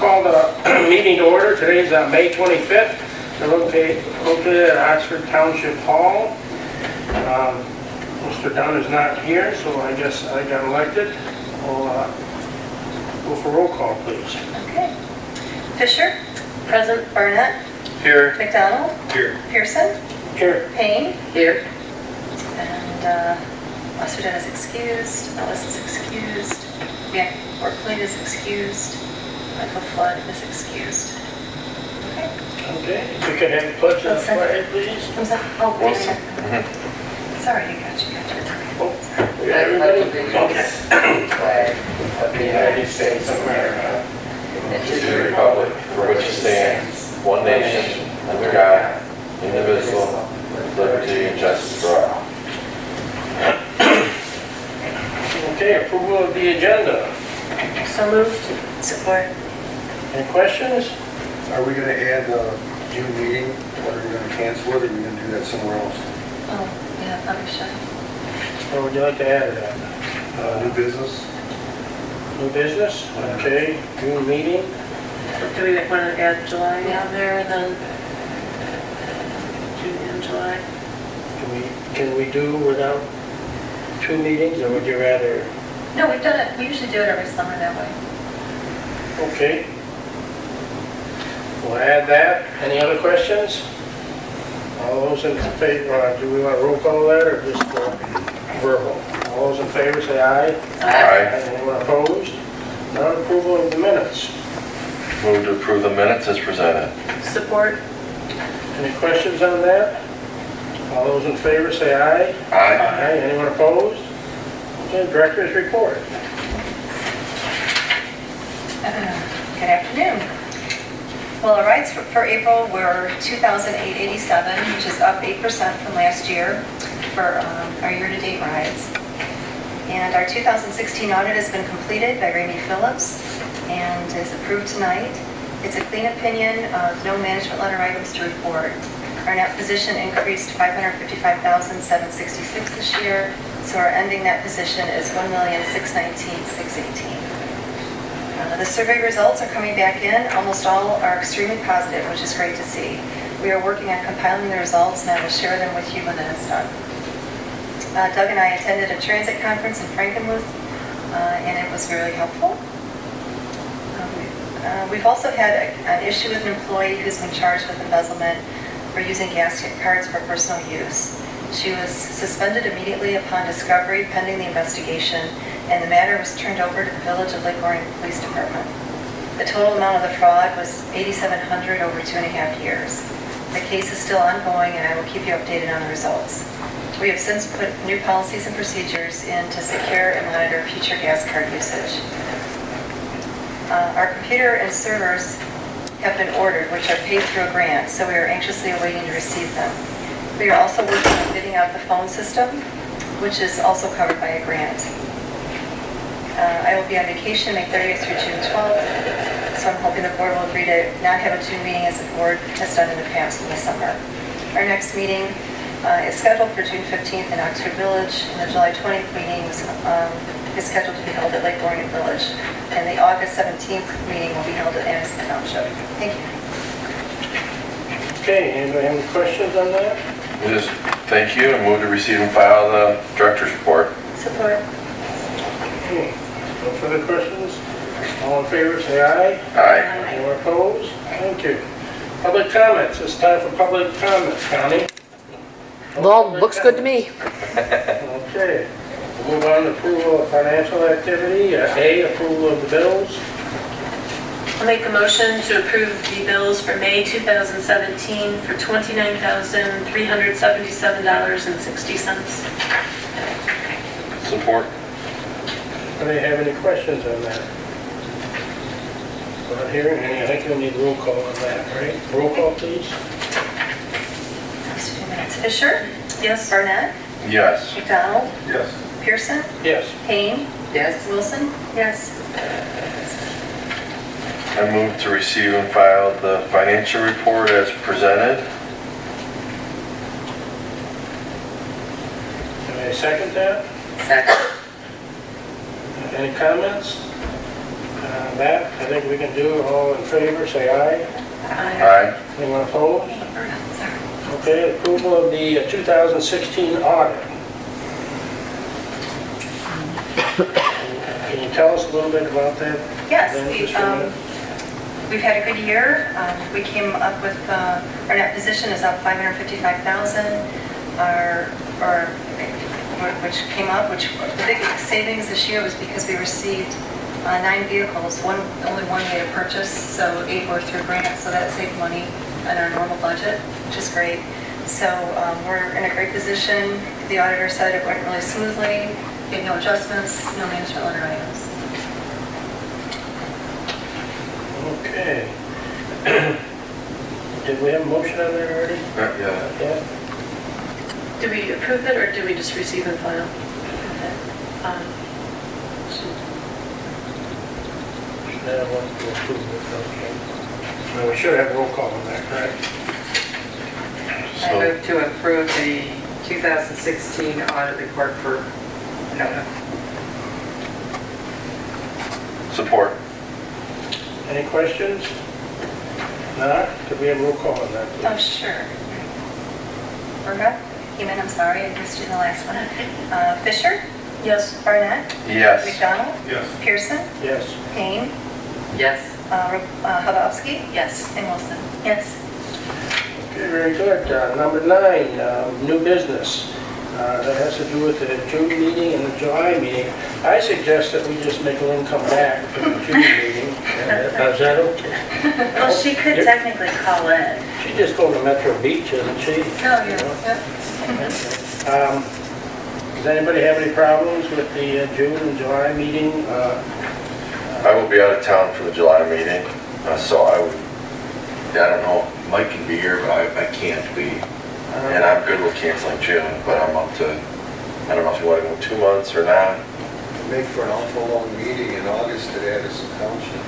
call the meeting to order. Today's May 25th. We're located at Oxford Township Hall. Mr. Dunn is not here, so I guess I got elected. We'll go for roll call, please. Okay. Fisher? Present. Barnett? Here. McDonald? Here. Pearson? Here. Payne? Here. And Osterden is excused. Ellis is excused. Yeah, Oakland is excused. Michael Flood is excused. Okay. Okay. If we could have the pledge of the flag, please. Who's that? Oh, wait a Wilson. minute. Sorry, I got you. Oh, we got everybody? Okay. Flag of the United States of America, And to the republic for which it stands, one nation, under God, indivisible, with liberty and justice for all. Okay, approval of the agenda. So moved. Support. Any questions? Are we going to add the June meeting, or are we going to cancel it, or are we going to do that somewhere else? Oh, yeah, probably should. Or would you like to add that? New business? New business? Okay. June meeting? Do we want to add July on there and then June and July? Can we do without 2 meetings, or would you rather? No, we've done it. We usually do it every summer that way. Okay. We'll add that. Any other questions? All those in favor, do we want to roll call that or just verbal? All those in favor say aye. Aye. Anyone opposed? None. Approval of the minutes. Move to approve the minutes as presented. Support. Any questions on that? All those in favor say aye. Aye. Anyone opposed? Okay, director's report. Good afternoon. Well, our rides for April were 2,887, which is up 8% from last year for our year-to-date rides. And our 2016 audit has been completed by Ramey Phillips and is approved tonight. It's a clean opinion of no management letter items to report. Our net position increased $555,766 this year, so our ending net position is $1,619,618. The survey results are coming back in. Almost all are extremely positive, which is great to see. We are working on compiling the results, and I will share them with you when it is done. Doug and I attended a transit conference in Frankenmuth, and it was really helpful. We've also had an issue with an employee who's been charged with embezzlement for using gas cards for personal use. She was suspended immediately upon discovery pending the investigation, and the matter was turned over to the Village of Lake Orion Police Department. The total amount of the fraud was $8,700 over 2.5 years. The case is still ongoing, and I will keep you updated on the results. We have since put new policies and procedures in to secure and monitor future gas card usage. Our computer and servers have been ordered, which are paid through a grant, so we are anxiously awaiting to receive them. We are also working on bidding out the phone system, which is also covered by a grant. I will be on vacation May 30th through June 12th, so I'm hoping the board will agree to not have a June meeting as the board has done in the past in the summer. Our next meeting is scheduled for June 15th in Oxford Village, and the July 20th meeting is scheduled to be held at Lake Orion Village, and the August 17th meeting will be held at Anderson Township. Thank you. Okay, anybody have any questions on that? Just thank you and move to receive and file the director's report. Support. Okay. No further questions? All in favor say aye. Aye. Anyone opposed? Thank you. Public comments. It's time for public comments, Connie. Well, looks good to me. Okay. We'll move on to approval of financial activity. A, approval of the bills. I'll make a motion to approve the bills for May 2017 for $29,377.60. Support. Anybody have any questions on that? Not hearing any. I think we'll need roll call on that, right? Roll call, please. Just a few minutes. Fisher? Yes. Barnett? Yes. McDonald? Yes. Pearson? Yes. Payne? Yes. Wilson? Yes. I move to receive and file the financial report as presented. Can I second that? Second. Any comments? That, I think we can do. All in favor, say aye. Aye. Anyone opposed? Okay, approval of the 2016 audit. Can you tell us a little bit about that? Yes, Then just for a minute. we've had a good year. We came up with, our net position is up $555,000. Which came up, the big savings this year was because we received 9 vehicles, only one we had to purchase, so 8 were through grants, so that saved money in our normal budget, which is great. So we're in a great position. The auditor said it went really smoothly, we had no adjustments, no management letter items. Okay. Did we have a motion on there already? Yeah. Yeah. Do we approve it, or do we just receive and file? Now, what to approve it, okay. Well, we should have roll call on that, correct? I move to approve the 2016 audit report for NODA. Support. Any questions? Not? Could we have roll call on that, please? Oh, sure. Berga? Heeman, I'm sorry, I missed you in the last one. Fisher? Yes. Barnett? Yes. McDonald? Yes. Pearson? Yes. Payne? Yes. Hubowski? Yes. And Wilson? Yes. Okay, very good. Number 9, new business. That has to do with the June meeting and the July meeting. I suggest that we just make Lynn come back for the June meeting. Is that okay? Well, she could technically call in. She just go to Metro Beach, isn't she? Oh, yeah. Does anybody have any problems with the June and July meeting? I will be out of town for the July meeting, so I don't know, Mike can be here, but I can't be. And I'm good with canceling June, but I'm up to, I don't know if you want to go 2 months or not. Make for an awful long meeting in August at Addison Township.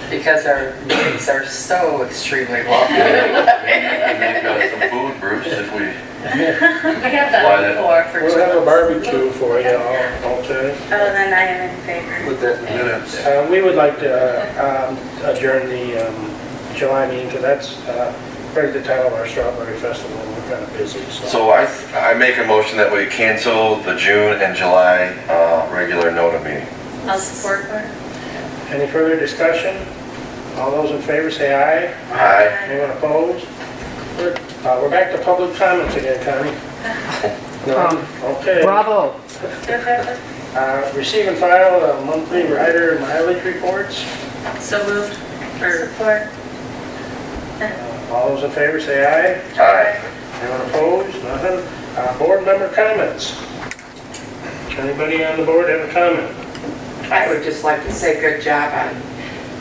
Because our meetings are so extremely long. Maybe we can make some food, Bruce, if we, We have Why that not? before for We'll have a July. barbecue for you, okay? Oh, then I am in favor. Put that in the minutes. We would like to adjourn the July meeting, because that's right at the time of our Strawberry Festival, and we're kind of busy, so I make a motion that we cancel the June and July regular NODA meeting. I'll support that. Any further discussion? All those in favor say aye. Aye. Anyone opposed? We're back to public comments again, Connie. No? Okay. Bravo. Receive and file monthly rider mileage reports. So moved. Or Support. All those in favor say aye. Aye. Anyone opposed? Nothing. Board member comments. Anybody on the board have a comment? I would just like to say good job on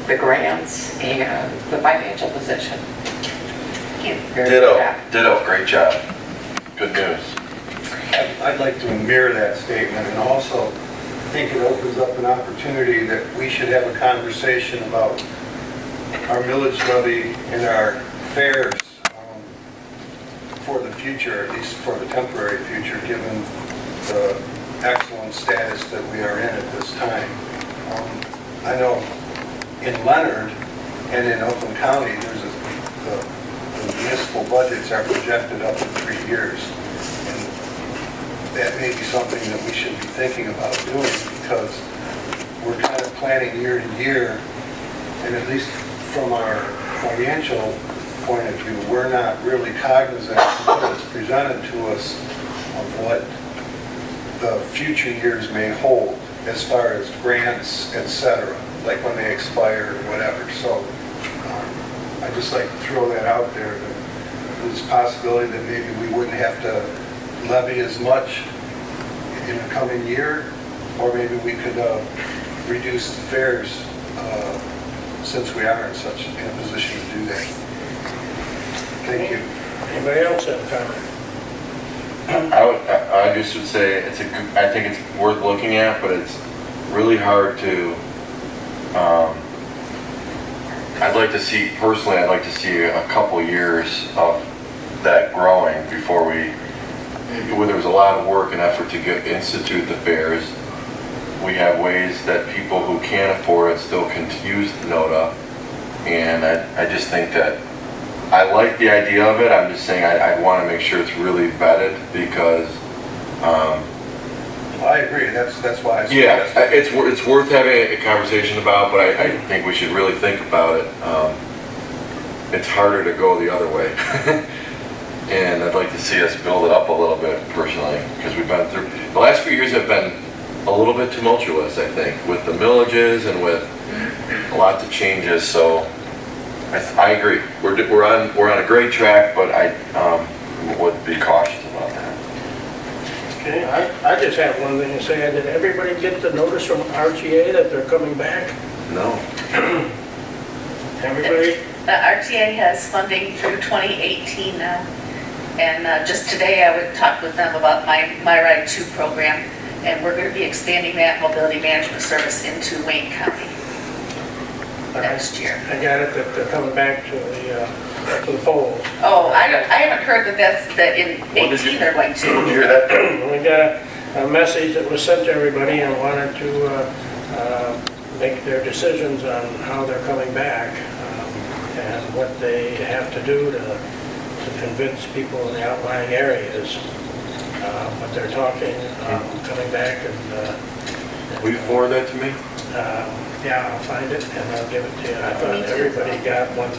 the grants and the financial position. Thank you. Very good job. Ditto, great job. Good news. I'd like to mirror that statement and also think it opens up an opportunity that we should have a conversation about our millage levy and our fares for the future, at least for the temporary future, given the excellent status that we are in at this time. I know in Leonard and in Oakland County, there's the municipal budgets are projected up to 3 years. And that may be something that we should be thinking about doing, because we're kind of planning year to year, and at least from our financial point of view, we're not really cognizant of what is presented to us of what the future years may hold as far as grants, etc., like when they expire or whatever. So I'd just like to throw that out there, that there's a possibility that maybe we wouldn't have to levy as much in the coming year, or maybe we could reduce the fares since we are in a position to do that. Thank you. Anybody else have a comment? I just would say I think it's worth looking at, but it's really hard to, I'd like to see a couple years of that growing before where there was a lot of work and effort to institute the fares. we have ways that people who can't afford it still can use NODA. And I just think that, I like the idea of it, I'm just saying I'd want to make sure it's really vetted because, I agree, that's why I yeah, suggested. it's worth having a conversation about, but I think we should really think about it. It's harder to go the other way. And I'd like to see us build it up a little bit personally, because we've been through, the last few years have been a little bit tumultuous, I think, with the millages and with lots of changes, so I agree. We're on a great track, but I would be cautious about that. Okay, I just have one thing to say. Did everybody get the notice from RTA that they're coming back? No. Everybody? The RTA has funding through 2018 now. And just today, I would talk with them about my Ride 2 program, and we're going to be expanding that mobility management service into Wayne County next year. I got it, that they're coming back to the polls. Oh, I haven't heard that in What did you- 18 they're going Did you to. hear that? We got a message that was sent to everybody and wanted to make their decisions on how they're coming back and what they have to do to convince people in the outlying areas. But they're talking, coming back and... Will you forward that to me? Yeah, I'll find it and I'll give it to you. I thought everybody got one,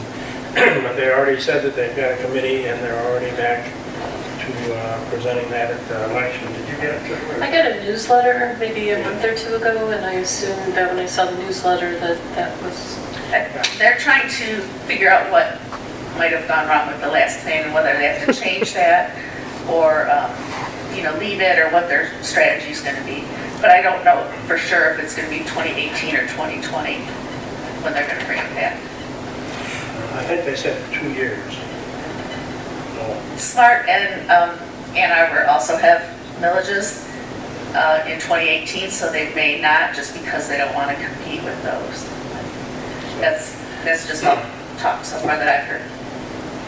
but they already said that they've got a committee and they're already back to presenting that at the election. Did you get it? I got a newsletter maybe a month or two ago, and I assumed that when I saw the newsletter that was... They're trying to figure out what might have gone wrong with the last plan, and whether they have to change that or, leave it, or what their strategy is going to be. But I don't know for sure if it's going to be 2018 or 2020 when they're going to bring it back. I think they said 2 years. Smart and Ann Arbor also have millages in 2018, so they may not, just because they don't want to compete with those. That's just all talk so far that I've heard.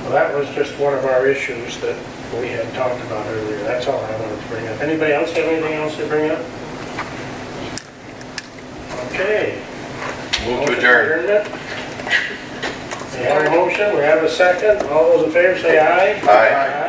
Well, that was just one of our issues that we had talked about earlier. That's all I wanted to bring up. Anybody else have anything else to bring up? Okay. Move to adjourn. We have a motion, we have a second. All those in favor say aye. Aye.